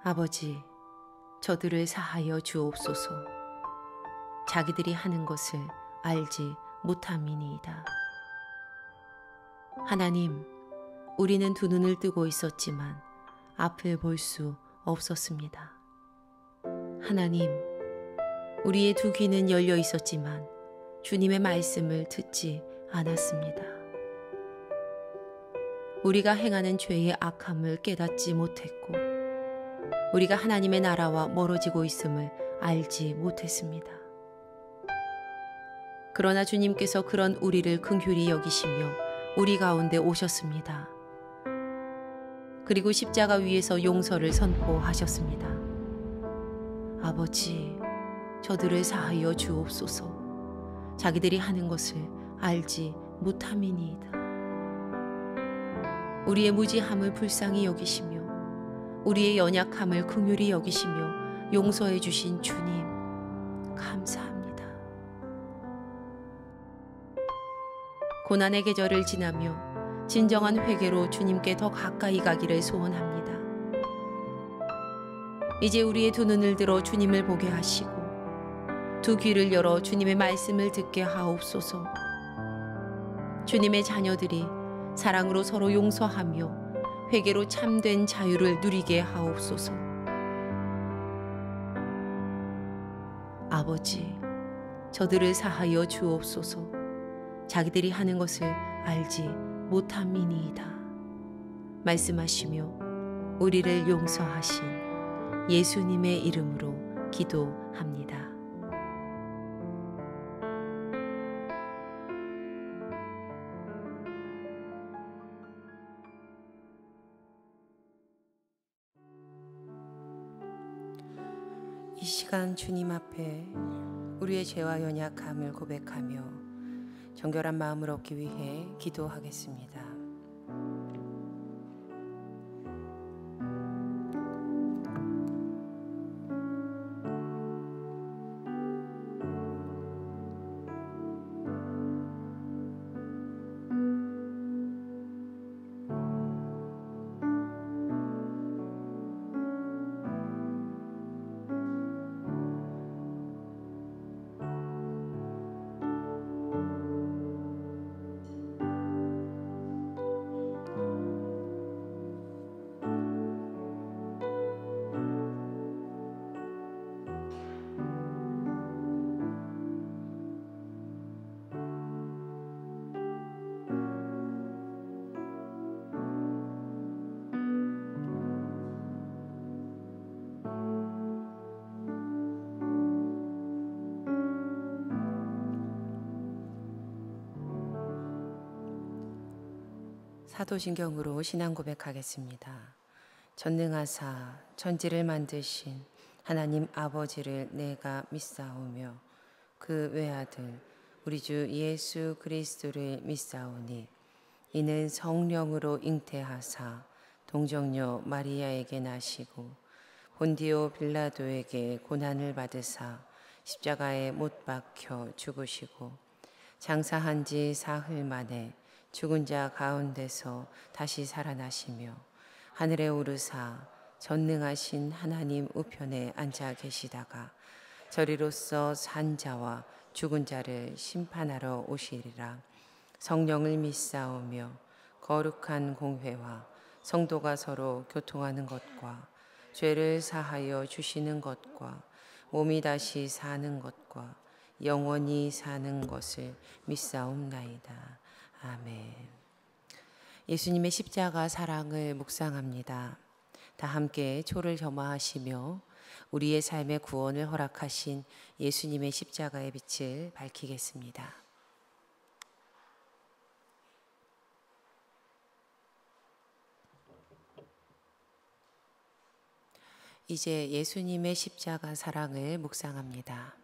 아버지, 저들을 사하여 주옵소서. 자기들이 하는 것을 알지 못함이니이다. 하나님, 우리는 두 눈을 뜨고 있었지만 앞을 볼 수 없었습니다. 하나님, 우리의 두 귀는 열려 있었지만 주님의 말씀을 듣지 않았습니다. 우리가 행하는 죄의 악함을 깨닫지 못했고 우리가 하나님의 나라와 멀어지고 있음을 알지 못했습니다. 그러나 주님께서 그런 우리를 긍휼히 여기시며 우리 가운데 오셨습니다. 그리고 십자가 위에서 용서를 선포하셨습니다. 아버지, 저들을 사하여 주옵소서. 자기들이 하는 것을 알지 못함이니이다. 우리의 무지함을 불쌍히 여기시며 우리의 연약함을 긍휼히 여기시며 용서해 주신 주님, 감사합니다. 고난의 계절을 지나며 진정한 회개로 주님께 더 가까이 가기를 소원합니다. 이제 우리의 두 눈을 들어 주님을 보게 하시고 두 귀를 열어 주님의 말씀을 듣게 하옵소서. 주님의 자녀들이 사랑으로 서로 용서하며 회개로 참된 자유를 누리게 하옵소서. 아버지, 저들을 사하여 주옵소서. 자기들이 하는 것을 알지 못함이니이다. 말씀하시며 우리를 용서하신 예수님의 이름으로 기도합니다. 이 시간 주님 앞에 우리의 죄와 연약함을 고백하며 정결한 마음을 얻기 위해 기도하겠습니다. 사도신경으로 신앙 고백하겠습니다. 전능하사 천지를 만드신 하나님 아버지를 내가 믿사오며 그 외아들 우리 주 예수 그리스도를 믿사오니 이는 성령으로 잉태하사 동정녀 마리아에게 나시고 본디오 빌라도에게 고난을 받으사 십자가에 못 박혀 죽으시고 장사한 지 사흘 만에 죽은 자 가운데서 다시 살아나시며 하늘에 오르사 전능하신 하나님 우편에 앉아 계시다가 저리로서 산 자와 죽은 자를 심판하러 오시리라. 성령을 믿사오며 거룩한 공회와 성도가 서로 교통하는 것과 죄를 사하여 주시는 것과 몸이 다시 사는 것과 영원히 사는 것을 믿사옵나이다. 아멘. 예수님의 십자가 사랑을 묵상합니다. 다 함께 초를 점화하시며 우리의 삶의 구원을 허락하신 예수님의 십자가의 빛을 밝히겠습니다. 이제 예수님의 십자가 사랑을 묵상합니다.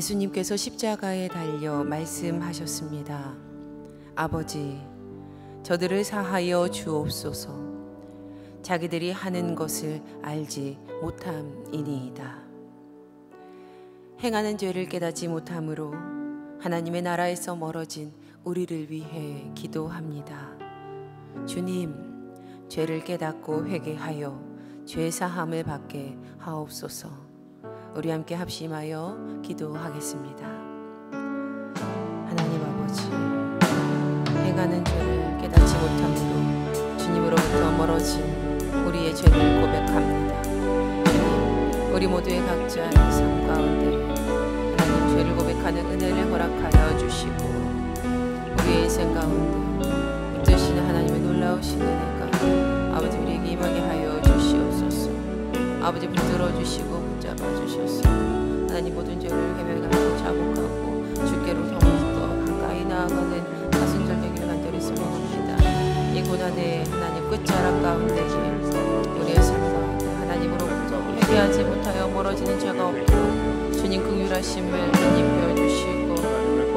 예수님께서 십자가에 달려 말씀하셨습니다. 아버지, 저들을 사하여 주옵소서. 자기들이 하는 것을 알지 못함이니이다. 행하는 죄를 깨닫지 못함으로 하나님의 나라에서 멀어진 우리를 위해 기도합니다. 주님, 죄를 깨닫고 회개하여 죄 사함을 받게 하옵소서. 우리 함께 합심하여 기도하겠습니다. 하나님 아버지, 행하는 죄를 깨닫지 못함으로 주님으로부터 멀어진 우리의 죄를 고백합니다. 주님, 우리 모두의 각자의 삶 가운데 하나님 죄를 고백하는 은혜를 허락하여 주시고 우리의 우리의 인생 가운데 붙드시는 하나님의 놀라우신 은혜가 아버지 우리에게 임하게 하여 주시옵소서. 아버지 붙들어 주시고 붙잡아 주셔서 하나님 모든 죄를 헤매가고 자복하고 주께로 더욱더 가까이 나아가는 사순절 되기를 간절히 소망합니다. 이 고난의 하나님 끝자락 가운데 우리의 삶 가운데 하나님으로부터 회개하지 못하여 멀어지는 죄가 없도록 주님 긍휼하심을 힘입혀 주시고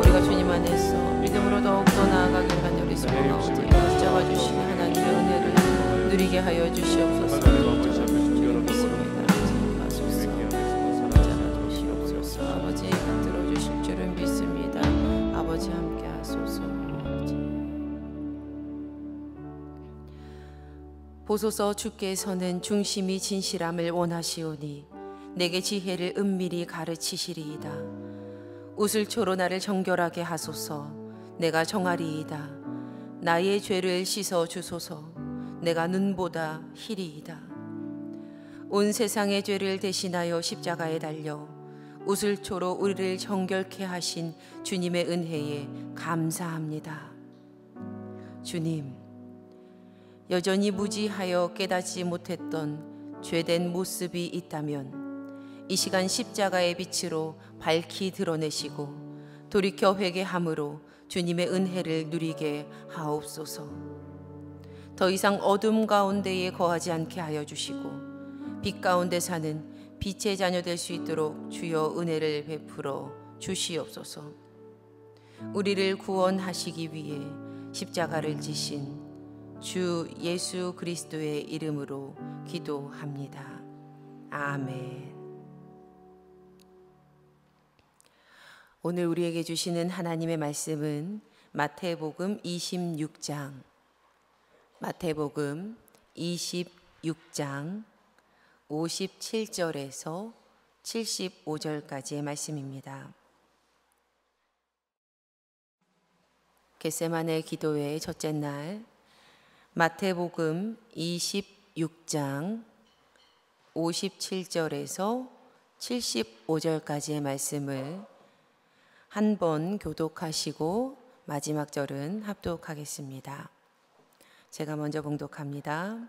우리가 주님 안에서 믿음으로 더욱더 나아가기를 간절히 소망하오니 붙잡아 주시는 하나님의 은혜를 누리게 하여 주시옵소서. 주님 믿습니다. 가소서 붙잡아 주시옵소서. 아버지 붙들어 주실 줄은 믿습니다. 아버지 함께 하소서. 보소서 주께서는 중심이 진실함을 원하시오니 내게 지혜를 은밀히 가르치시리이다. 우슬초로 나를 정결하게 하소서. 내가 정하리이다. 나의 죄를 씻어 주소서. 내가 눈보다 희리이다. 온 세상의 죄를 대신하여 십자가에 달려 우슬초로 우리를 정결케 하신 주님의 은혜에 감사합니다. 주님, 여전히 무지하여 깨닫지 못했던 죄된 모습이 있다면 이 시간 십자가의 빛으로 밝히 드러내시고 돌이켜 회개함으로 주님의 은혜를 누리게 하옵소서. 더 이상 어둠 가운데에 거하지 않게 하여 주시고 빛 가운데 사는 빛의 자녀 될 수 있도록 주여 은혜를 베풀어 주시옵소서. 우리를 구원하시기 위해 십자가를 지신 주 예수 그리스도의 이름으로 기도합니다. 아멘. 오늘 우리에게 주시는 하나님의 말씀은 마태복음 26장 57절에서 75절까지의 말씀입니다. 겟세마네 기도회의 첫째 날 마태복음 26장 57절에서 75절까지의 말씀을 한 번 교독하시고 마지막 절은 합독하겠습니다. 제가 먼저 봉독합니다.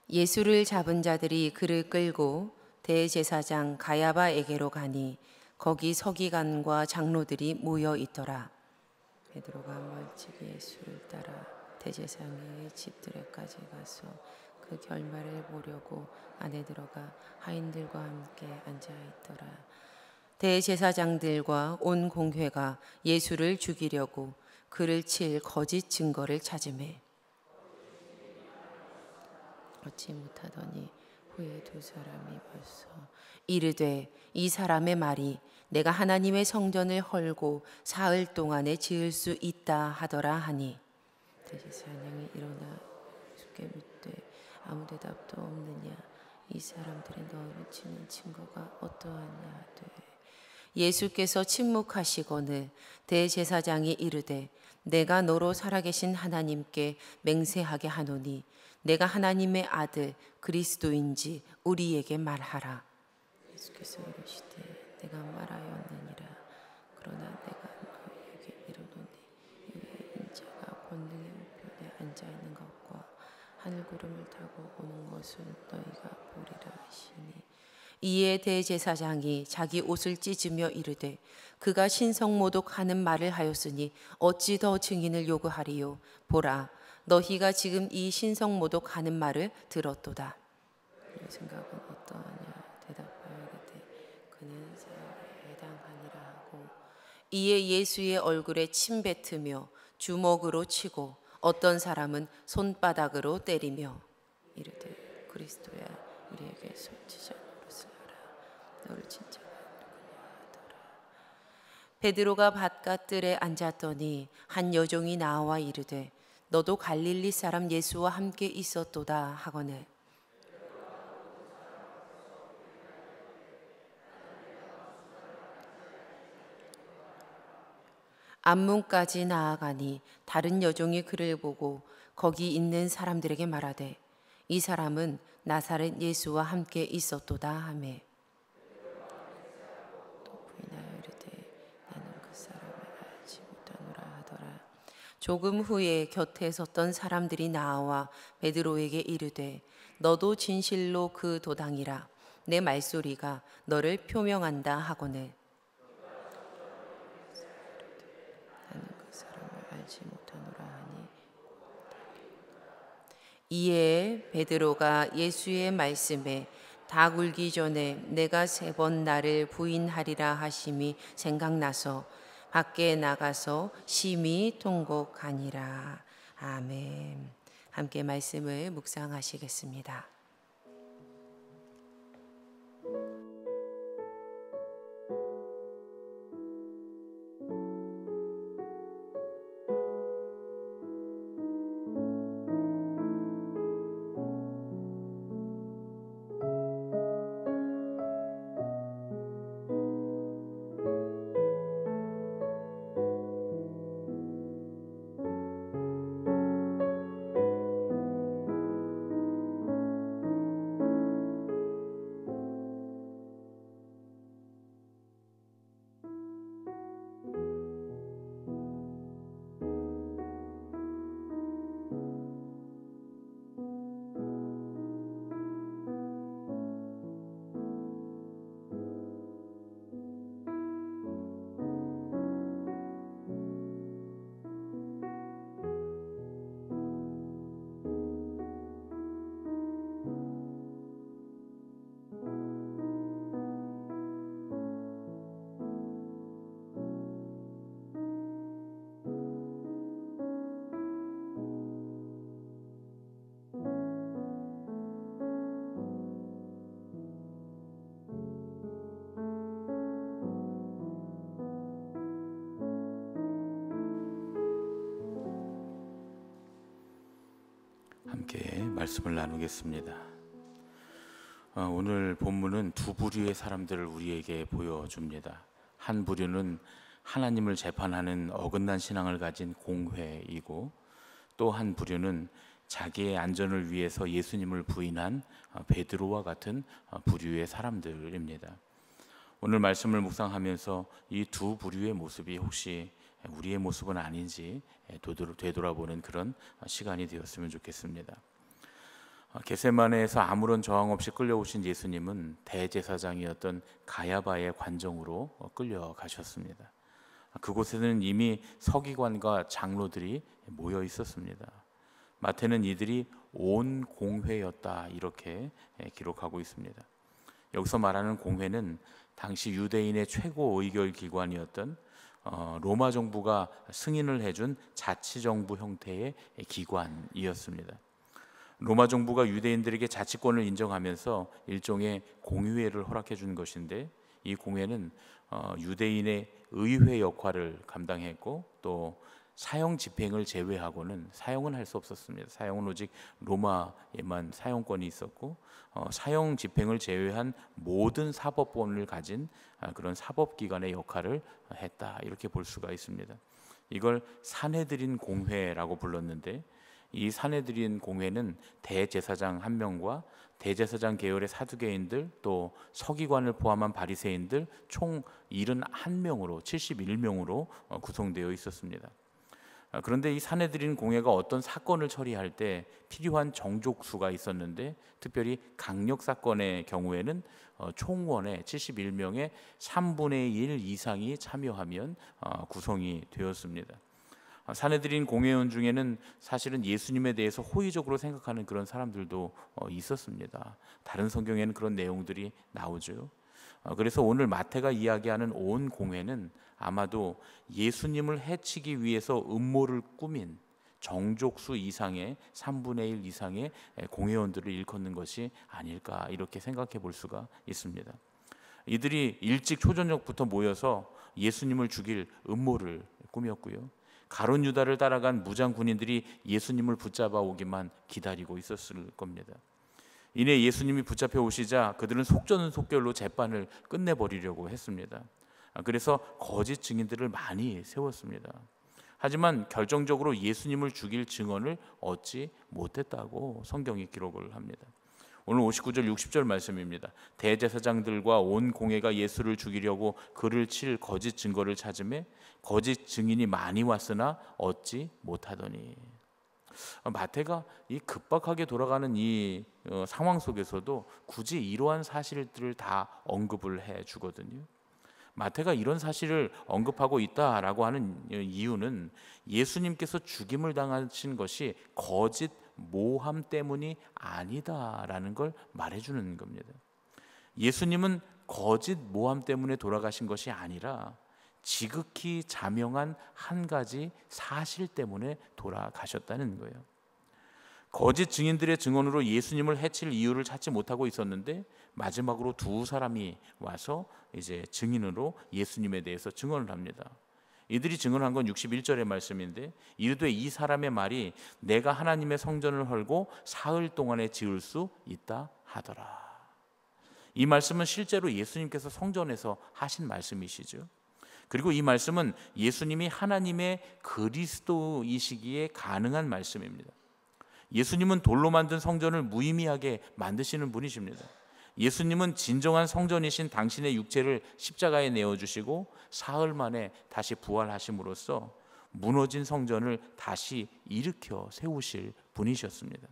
예수를 잡은 자들이 그를 끌고 대제사장 가야바에게로 가니 거기 서기관과 장로들이 모여 있더라. 베드로가 멀찍이 예수를 따라 대제사장의 집들에까지 가서 그 결말을 보려고 안에 들어가 하인들과 함께 앉아 있더라. 대제사장들과 온 공회가 예수를 죽이려고 그를 칠 거짓 증거를 찾으매 얻지 못하더니 후에 두 사람이 벌써 이르되 이 사람의 말이 내가 하나님의 성전을 헐고 사흘 동안에 지을 수 있다 하더라 하니 대제사장이 일어나 예수께 묻되 아무 대답도 없느냐. 이 사람들의 너를 치는 증거가 어떠하냐 하되 예수께서 침묵하시거늘 대제사장이 이르되 내가 너로 살아계신 하나님께 맹세하게 하노니 내가 하나님의 아들 그리스도인지 우리에게 말하라. 예수께서 이르시되 내가 말하였느니라. 그러나 내가 너희에게 이르노니 이에 인자가 권능의 우편에 앉아있는 것과 하늘구름을 타고 오는 것을 너희가 보리라 하시니 이에 대제사장이 자기 옷을 찢으며 이르되 그가 신성모독하는 말을 하였으니 어찌 더 증인을 요구하리요. 보라, 너희가 지금 이 신성모독하는 말을 들었도다. 너희 생각은 어떠하냐. 대답하여 이르되 그는 사형에 해당하니라 하고 이에 예수의 얼굴에 침 뱉으며 주먹으로 치고 어떤 사람은 손바닥으로 때리며 이르되 그리스도야 우리에게 손치자 너를 진짜가 누구냐 하더라. 베드로가 바깥들에 앉았더니 한 여종이 나와 이르되 너도 갈릴리 사람 예수와 함께 있었도다 하거늘 앞문까지 나아가니 다른 여종이 그를 보고 거기 있는 사람들에게 말하되 이 사람은 나사렛 예수와 함께 있었도다 하매 또 부인하여 이르되 나는 그 사람을 알지 못하고 조금 후에 곁에 섰던 사람들이 나와 베드로에게 이르되 너도 진실로 그 도당이라. 내 말소리가 너를 표명한다 하거늘 나는 그 사람을 알지 못하노라 하니. 이에 베드로가 예수의 말씀에 다 굴기 전에 내가 3번 나를 부인하리라 하심이 생각나서 밖에 나가서 심히 통곡하니라. 아멘. 함께 말씀을 묵상하시겠습니다. 함께 말씀을 나누겠습니다. 오늘 본문은 두 부류의 사람들을 우리에게 보여줍니다. 한 부류는 하나님을 재판하는 어긋난 신앙을 가진 공회이고, 또 한 부류는 자기의 안전을 위해서 예수님을 부인한 베드로와 같은 부류의 사람들입니다. 오늘 말씀을 묵상하면서 이 두 부류의 모습이 혹시 우리의 모습은 아닌지 되돌아보는 그런 시간이 되었으면 좋겠습니다. 겟세마네에서 아무런 저항 없이 끌려오신 예수님은 대제사장이었던 가야바의 관정으로 끌려가셨습니다. 그곳에는 이미 서기관과 장로들이 모여 있었습니다. 마태는 이들이 온 공회였다 이렇게 기록하고 있습니다. 여기서 말하는 공회는 당시 유대인의 최고 의결 기관이었던 로마 정부가 승인을 해준 자치정부 형태의 기관이었습니다. 로마 정부가 유대인들에게 자치권을 인정하면서 일종의 공의회를 허락해 준 것인데, 이 공회는 유대인의 의회 역할을 감당했고, 또 사형 집행을 제외하고는 사형은 할 수 없었습니다. 사형은 오직 로마에만 사형권이 있었고, 사형 집행을 제외한 모든 사법권을 가진 그런 사법기관의 역할을 했다 이렇게 볼 수가 있습니다. 이걸 산헤드린 공회라고 불렀는데, 이 산헤드린 공회는 대제사장 1명과 대제사장 계열의 사두개인들, 또 서기관을 포함한 바리새인들 총 71명으로 71명으로 구성되어 있었습니다. 그런데 이 산헤드린 공회가 어떤 사건을 처리할 때 필요한 정족수가 있었는데, 특별히 강력 사건의 경우에는 총원의 71명의 3분의 1 이상이 참여하면 구성이 되었습니다. 산헤드린 공회원 중에는 사실은 예수님에 대해서 호의적으로 생각하는 그런 사람들도 있었습니다. 다른 성경에는 그런 내용들이 나오죠. 그래서 오늘 마태가 이야기하는 온 공회는 아마도 예수님을 해치기 위해서 음모를 꾸민 정족수 이상의 3분의 1 이상의 공회원들을 일컫는 것이 아닐까 이렇게 생각해 볼 수가 있습니다. 이들이 일찍 초저녁부터 모여서 예수님을 죽일 음모를 꾸몄고요. 가룟 유다를 따라간 무장 군인들이 예수님을 붙잡아 오기만 기다리고 있었을 겁니다. 이내 예수님이 붙잡혀 오시자 그들은 속전속결로 재판을 끝내버리려고 했습니다. 그래서 거짓 증인들을 많이 세웠습니다. 하지만 결정적으로 예수님을 죽일 증언을 얻지 못했다고 성경이 기록을 합니다. 오늘 59절 60절 말씀입니다. 대제사장들과 온 공회가 예수를 죽이려고 그를 칠 거짓 증거를 찾음에 거짓 증인이 많이 왔으나 얻지 못하더니. 마태가 이 급박하게 돌아가는 이 상황 속에서도 굳이 이러한 사실들을 다 언급을 해 주거든요. 마태가 이런 사실을 언급하고 있다라고 하는 이유는 예수님께서 죽임을 당하신 것이 거짓 모함 때문이 아니다라는 걸 말해주는 겁니다. 예수님은 거짓 모함 때문에 돌아가신 것이 아니라 지극히 자명한 한 가지 사실 때문에 돌아가셨다는 거예요. 거짓 증인들의 증언으로 예수님을 해칠 이유를 찾지 못하고 있었는데 마지막으로 두 사람이 와서 이제 증인으로 예수님에 대해서 증언을 합니다. 이들이 증언한 건 61절의 말씀인데 이르되 이 사람의 말이 내가 하나님의 성전을 헐고 사흘 동안에 지을 수 있다 하더라. 이 말씀은 실제로 예수님께서 성전에서 하신 말씀이시죠. 그리고 이 말씀은 예수님이 하나님의 그리스도이시기에 가능한 말씀입니다. 예수님은 돌로 만든 성전을 무의미하게 만드시는 분이십니다. 예수님은 진정한 성전이신 당신의 육체를 십자가에 내어주시고 사흘 만에 다시 부활하심으로써 무너진 성전을 다시 일으켜 세우실 분이셨습니다.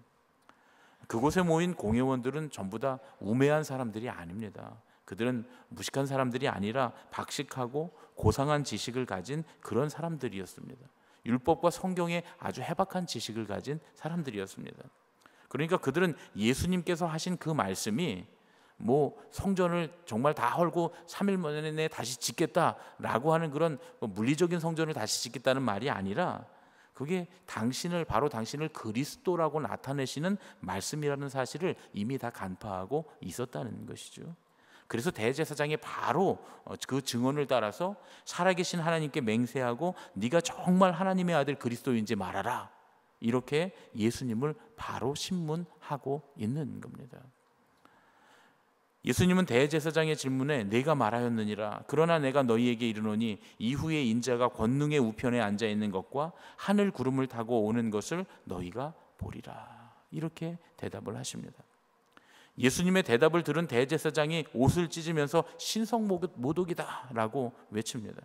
그곳에 모인 공회원들은 전부 다 우매한 사람들이 아닙니다. 그들은 무식한 사람들이 아니라 박식하고 고상한 지식을 가진 그런 사람들이었습니다. 율법과 성경에 아주 해박한 지식을 가진 사람들이었습니다. 그러니까 그들은 예수님께서 하신 그 말씀이 성전을 정말 다 헐고 3일 만에 다시 짓겠다라고 하는 그런 물리적인 성전을 다시 짓겠다는 말이 아니라 그게 바로 당신을 그리스도라고 나타내시는 말씀이라는 사실을 이미 다 간파하고 있었다는 것이죠. 그래서 대제사장이 바로 그 증언을 따라서 살아계신 하나님께 맹세하고 네가 정말 하나님의 아들 그리스도인지 말하라, 이렇게 예수님을 바로 신문하고 있는 겁니다. 예수님은 대제사장의 질문에 내가 말하였느니라. 그러나 내가 너희에게 이르노니 이후에 인자가 권능의 우편에 앉아 있는 것과 하늘 구름을 타고 오는 것을 너희가 보리라. 이렇게 대답을 하십니다. 예수님의 대답을 들은 대제사장이 옷을 찢으면서 신성모독이다라고 외칩니다.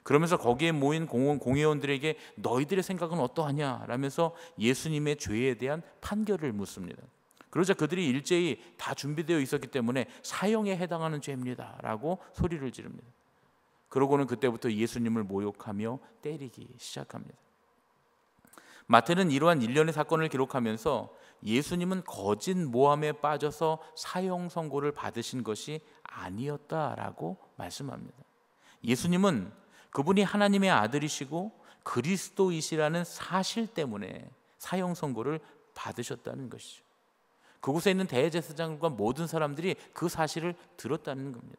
그러면서 거기에 모인 공회원들에게 너희들의 생각은 어떠하냐 라면서 예수님의 죄에 대한 판결을 묻습니다. 그러자 그들이 일제히 다 준비되어 있었기 때문에 사형에 해당하는 죄입니다 라고 소리를 지릅니다. 그러고는 그때부터 예수님을 모욕하며 때리기 시작합니다. 마태는 이러한 일련의 사건을 기록하면서 예수님은 거짓 모함에 빠져서 사형 선고를 받으신 것이 아니었다라고 말씀합니다. 예수님은 그분이 하나님의 아들이시고 그리스도이시라는 사실 때문에 사형 선고를 받으셨다는 것이죠. 그곳에 있는 대제사장과 모든 사람들이 그 사실을 들었다는 겁니다.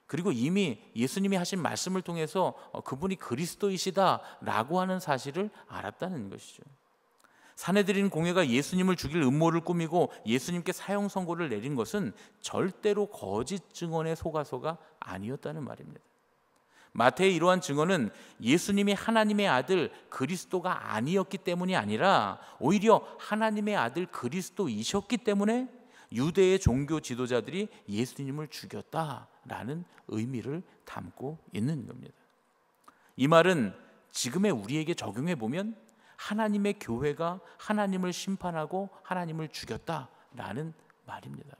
그리고 이미 예수님이 하신 말씀을 통해서 그분이 그리스도이시다라고 하는 사실을 알았다는 것이죠. 사내들인 공회가 예수님을 죽일 음모를 꾸미고 예수님께 사형 선고를 내린 것은 절대로 거짓 증언에 속아서가 아니었다는 말입니다. 마태의 이러한 증언은 예수님이 하나님의 아들 그리스도가 아니었기 때문이 아니라 오히려 하나님의 아들 그리스도이셨기 때문에 유대의 종교 지도자들이 예수님을 죽였다라는 의미를 담고 있는 겁니다. 이 말은 지금의 우리에게 적용해 보면 하나님의 교회가 하나님을 심판하고 하나님을 죽였다라는 말입니다.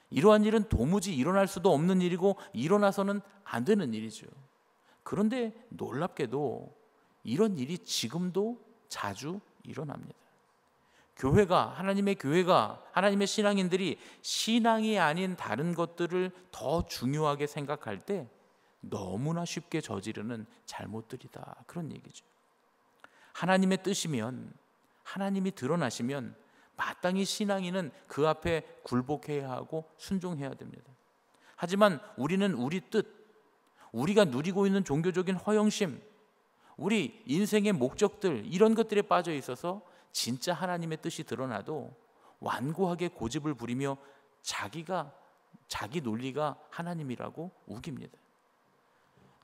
이러한 일은 도무지 일어날 수도 없는 일이고 일어나서는 안 되는 일이죠. 그런데 놀랍게도 이런 일이 지금도 자주 일어납니다. 하나님의 교회가, 하나님의 신앙인들이 신앙이 아닌 다른 것들을 더 중요하게 생각할 때 너무나 쉽게 저지르는 잘못들이다, 그런 얘기죠. 하나님의 뜻이면, 하나님이 드러나시면 마땅히 신앙인은 그 앞에 굴복해야 하고 순종해야 됩니다. 하지만 우리는 우리 뜻, 우리가 누리고 있는 종교적인 허영심, 우리 인생의 목적들, 이런 것들에 빠져 있어서 진짜 하나님의 뜻이 드러나도 완고하게 고집을 부리며 자기 논리가 하나님이라고 우깁니다.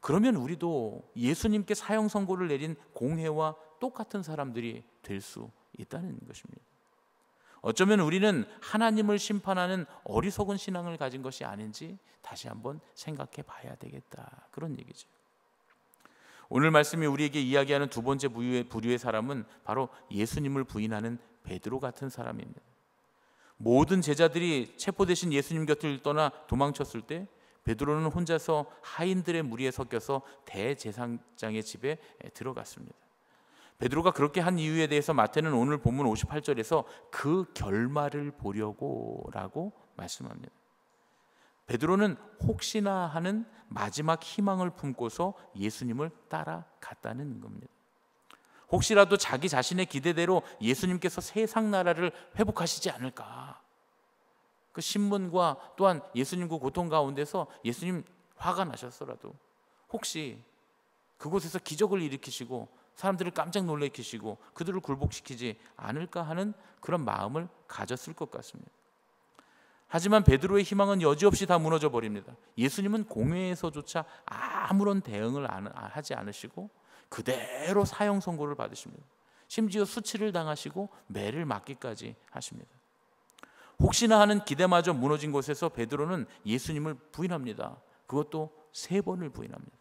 그러면 우리도 예수님께 사형 선고를 내린 공회와 똑같은 사람들이 될 수 있다는 것입니다. 어쩌면 우리는 하나님을 심판하는 어리석은 신앙을 가진 것이 아닌지 다시 한번 생각해 봐야 되겠다, 그런 얘기죠. 오늘 말씀이 우리에게 이야기하는 두 번째 부류의 사람은 바로 예수님을 부인하는 베드로 같은 사람입니다. 모든 제자들이 체포되신 예수님 곁을 떠나 도망쳤을 때 베드로는 혼자서 하인들의 무리에 섞여서 대제사장의 집에 들어갔습니다. 베드로가 그렇게 한 이유에 대해서 마태는 오늘 본문 58절에서 그 결말을 보려고 라고 말씀합니다. 베드로는 혹시나 하는 마지막 희망을 품고서 예수님을 따라갔다는 겁니다. 혹시라도 자기 자신의 기대대로 예수님께서 세상 나라를 회복하시지 않을까, 그 신문과 또한 예수님 그 고통 가운데서 예수님 화가 나셨더라도 혹시 그곳에서 기적을 일으키시고 사람들을 깜짝 놀래키시고 그들을 굴복시키지 않을까 하는 그런 마음을 가졌을 것 같습니다. 하지만 베드로의 희망은 여지없이 다 무너져 버립니다. 예수님은 공회에서조차 아무런 대응을 하지 않으시고 그대로 사형 선고를 받으십니다. 심지어 수치를 당하시고 매를 맞기까지 하십니다. 혹시나 하는 기대마저 무너진 곳에서 베드로는 예수님을 부인합니다. 그것도 3번을 부인합니다.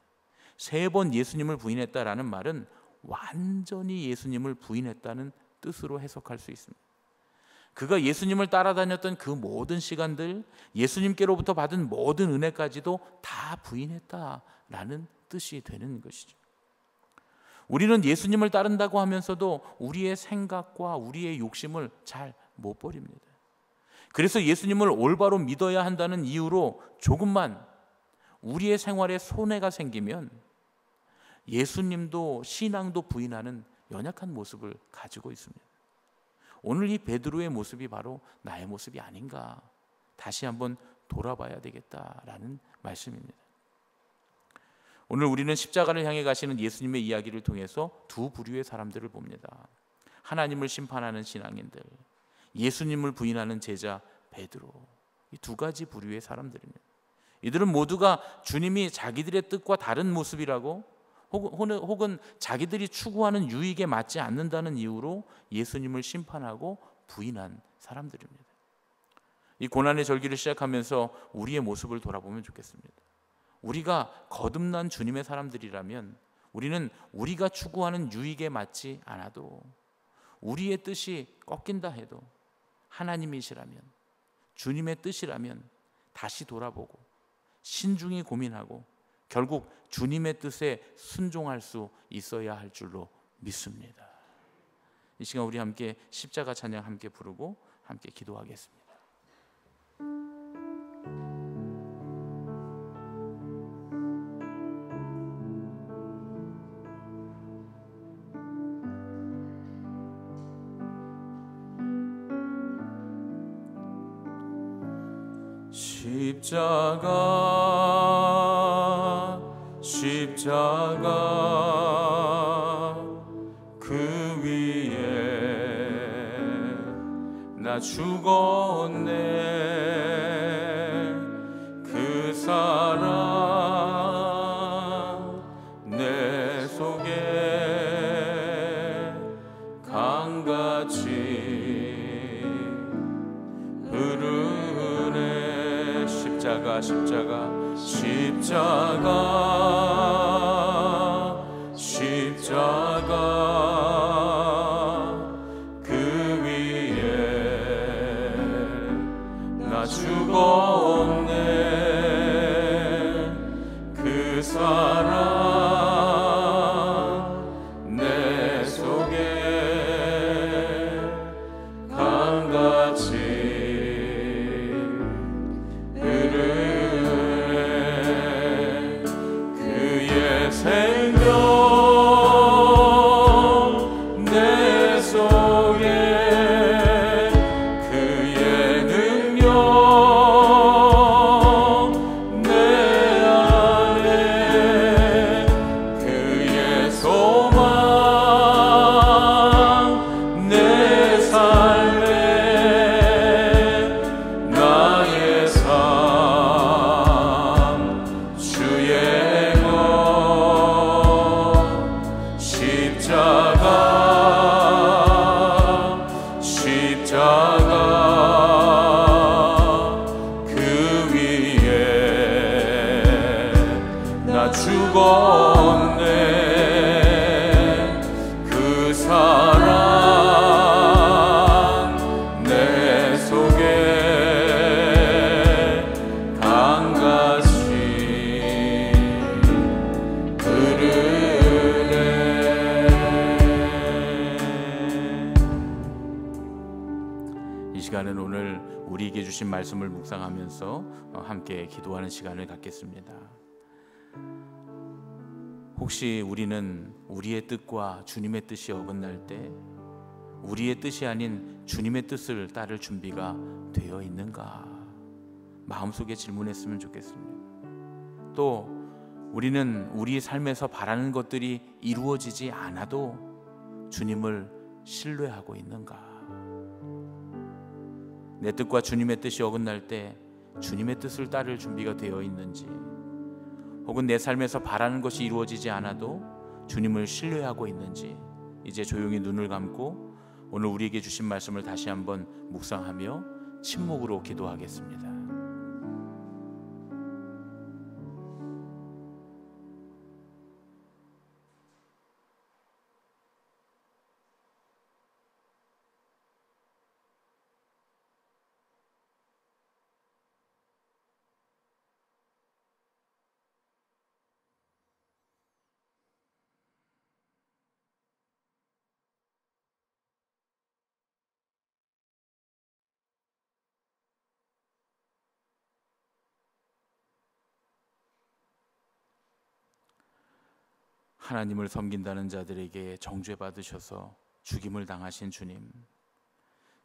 3번 예수님을 부인했다라는 말은 완전히 예수님을 부인했다는 뜻으로 해석할 수 있습니다. 그가 예수님을 따라다녔던 그 모든 시간들, 예수님께로부터 받은 모든 은혜까지도 다 부인했다라는 뜻이 되는 것이죠. 우리는 예수님을 따른다고 하면서도 우리의 생각과 우리의 욕심을 잘 못 버립니다. 그래서 예수님을 올바로 믿어야 한다는 이유로 조금만 우리의 생활에 손해가 생기면 예수님도 신앙도 부인하는 연약한 모습을 가지고 있습니다. 오늘 이 베드로의 모습이 바로 나의 모습이 아닌가, 다시 한번 돌아봐야 되겠다라는 말씀입니다. 오늘 우리는 십자가를 향해 가시는 예수님의 이야기를 통해서 두 부류의 사람들을 봅니다. 하나님을 심판하는 신앙인들, 예수님을 부인하는 제자 베드로, 이 두 가지 부류의 사람들입니다. 이들은 모두가 주님이 자기들의 뜻과 다른 모습이라고 혹은 자기들이 추구하는 유익에 맞지 않는다는 이유로 예수님을 심판하고 부인한 사람들입니다. 이 고난의 절기를 시작하면서 우리의 모습을 돌아보면 좋겠습니다. 우리가 거듭난 주님의 사람들이라면 우리는 우리가 추구하는 유익에 맞지 않아도, 우리의 뜻이 꺾인다 해도 하나님이시라면, 주님의 뜻이라면 다시 돌아보고 신중히 고민하고 결국 주님의 뜻에 순종할 수 있어야 할 줄로 믿습니다. 이 시간 우리 함께 십자가 찬양 함께 부르고 함께 기도하겠습니다. 십자가 그 위에 나 죽었네. 그 사랑 내 속에 강같이 흐르네. 십자가 그 위에 나 죽었네. 그 사랑 내 속에 강같이 흐르네. 그의 생명 내 속에, 그의 능력 내 안에, 그의 소망 내 삶에, 나의 삶 주의 것. 십자가 시간은 오늘 우리에게 주신 말씀을 묵상하면서 함께 기도하는 시간을 갖겠습니다. 혹시 우리는 우리의 뜻과 주님의 뜻이 어긋날 때 우리의 뜻이 아닌 주님의 뜻을 따를 준비가 되어 있는가? 마음속에 질문했으면 좋겠습니다. 또 우리는 우리 삶에서 바라는 것들이 이루어지지 않아도 주님을 신뢰하고 있는가? 내 뜻과 주님의 뜻이 어긋날 때 주님의 뜻을 따를 준비가 되어 있는지, 혹은 내 삶에서 바라는 것이 이루어지지 않아도 주님을 신뢰하고 있는지, 이제 조용히 눈을 감고 오늘 우리에게 주신 말씀을 다시 한번 묵상하며 침묵으로 기도하겠습니다. 하나님을 섬긴다는 자들에게 정죄받으셔서 죽임을 당하신 주님,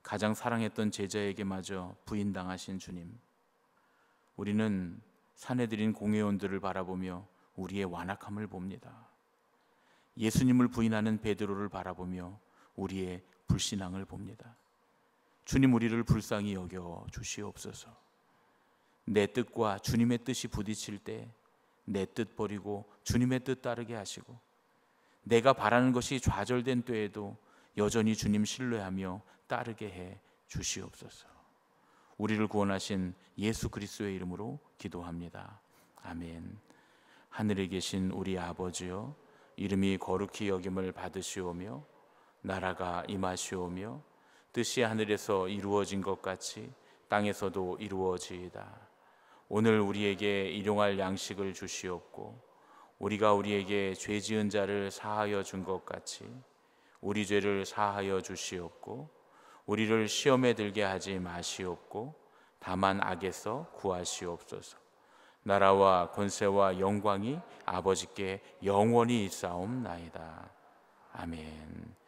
가장 사랑했던 제자에게마저 부인당하신 주님, 우리는 사내들인 공회원들을 바라보며 우리의 완악함을 봅니다. 예수님을 부인하는 베드로를 바라보며 우리의 불신앙을 봅니다. 주님, 우리를 불쌍히 여겨 주시옵소서. 내 뜻과 주님의 뜻이 부딪힐 때 내 뜻 버리고 주님의 뜻 따르게 하시고, 내가 바라는 것이 좌절된 때에도 여전히 주님 신뢰하며 따르게 해 주시옵소서. 우리를 구원하신 예수 그리스도의 이름으로 기도합니다. 아멘. 하늘에 계신 우리 아버지여, 이름이 거룩히 여김을 받으시오며 나라가 임하시오며 뜻이 하늘에서 이루어진 것 같이 땅에서도 이루어지이다. 오늘 우리에게 일용할 양식을 주시옵고, 우리가 우리에게 죄 지은 자를 사하여 준 것 같이 우리 죄를 사하여 주시옵고, 우리를 시험에 들게 하지 마시옵고 다만 악에서 구하시옵소서. 나라와 권세와 영광이 아버지께 영원히 있사옵나이다. 아멘.